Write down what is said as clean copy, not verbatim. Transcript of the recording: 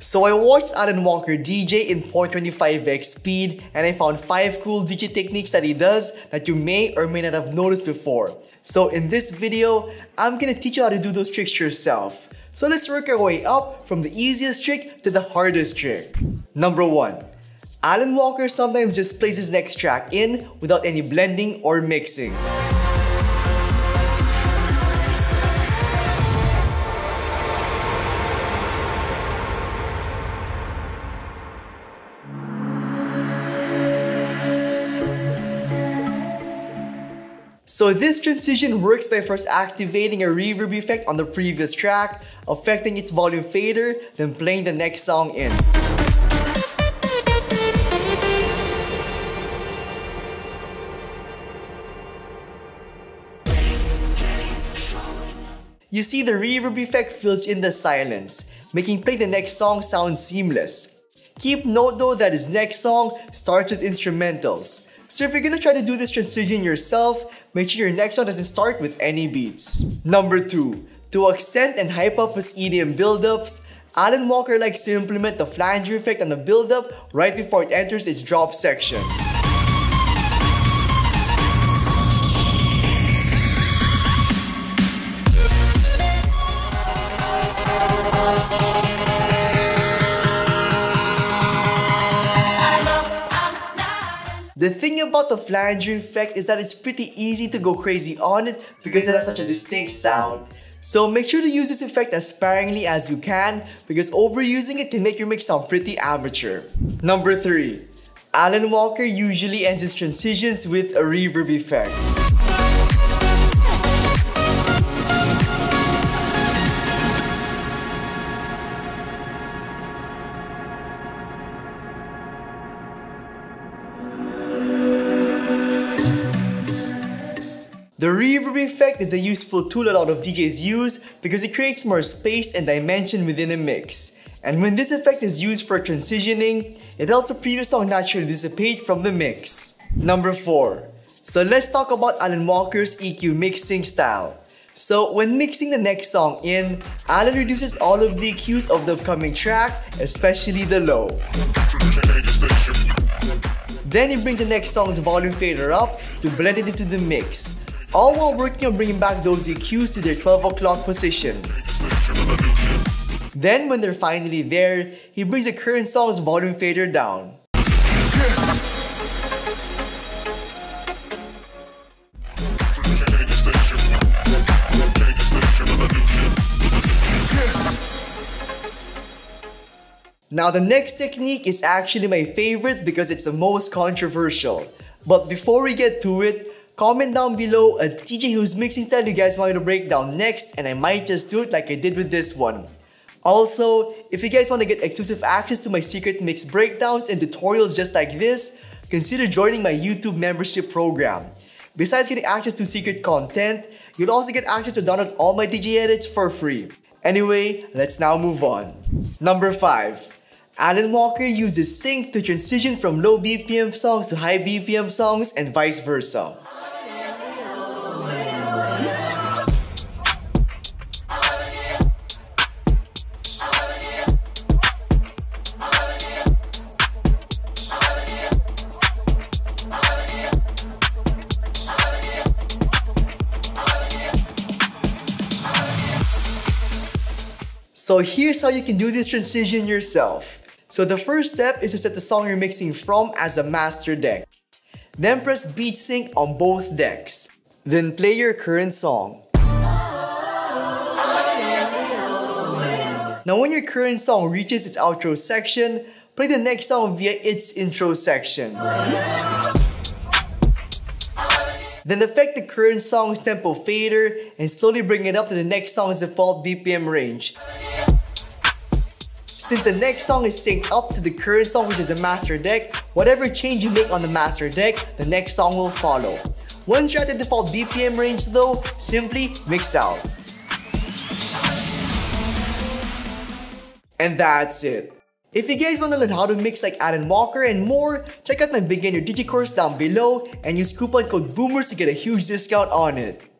So I watched Alan Walker DJ in 0.25x speed and I found 5 cool DJ techniques that he does that you may or may not have noticed before. So in this video, I'm gonna teach you how to do those tricks yourself. So let's work our way up from the easiest trick to the hardest trick. Number 1. Alan Walker sometimes just plays his next track in without any blending or mixing. So this transition works by first activating a reverb effect on the previous track, affecting its volume fader, then playing the next song in. You see, the reverb effect fills in the silence, making playing the next song sound seamless. Keep note though that his next song starts with instrumentals. So if you're gonna try to do this transition yourself, make sure your next song doesn't start with any beats. Number 2. To accent and hype up his EDM build-ups, Alan Walker likes to implement the flanger effect on the build-up right before it enters its drop section. The thing about the flanger effect is that it's pretty easy to go crazy on it because it has such a distinct sound. So make sure to use this effect as sparingly as you can because overusing it can make your mix sound pretty amateur. Number 3. Alan Walker usually ends his transitions with a reverb effect. The reverb effect is a useful tool a lot of DJs use because it creates more space and dimension within a mix. And when this effect is used for transitioning, it helps the previous song naturally dissipate from the mix. Number 4. So let's talk about Alan Walker's EQ mixing style. So when mixing the next song in, Alan reduces all of the EQs of the upcoming track, especially the low. Then he brings the next song's volume fader up to blend it into the mix, all while working on bringing back those EQs to their 12 o'clock position. Then when they're finally there, he brings the current song's volume fader down. Now the next technique is actually my favorite because it's the most controversial. But before we get to it, comment down below a DJ whose mixing style you guys want me to break down next and I might just do it like I did with this one. Also, if you guys want to get exclusive access to my secret mix breakdowns and tutorials just like this, consider joining my YouTube membership program. Besides getting access to secret content, you'll also get access to download all my DJ edits for free. Anyway, let's now move on. Number 5. Alan Walker uses sync to transition from low BPM songs to high BPM songs and vice versa. So here's how you can do this transition yourself. So the first step is to set the song you're mixing from as a master deck. Then press beat sync on both decks. Then play your current song. Now when your current song reaches its outro section, play the next song via its intro section. Then affect the current song's tempo fader and slowly bring it up to the next song's default BPM range. Since the next song is synced up to the current song which is a master deck, whatever change you make on the master deck, the next song will follow. Once you're at the default BPM range though, simply mix out. And that's it. If you guys want to learn how to mix like Alan Walker and more, check out my beginner DJ course down below and use coupon code BOOMERS to get a huge discount on it.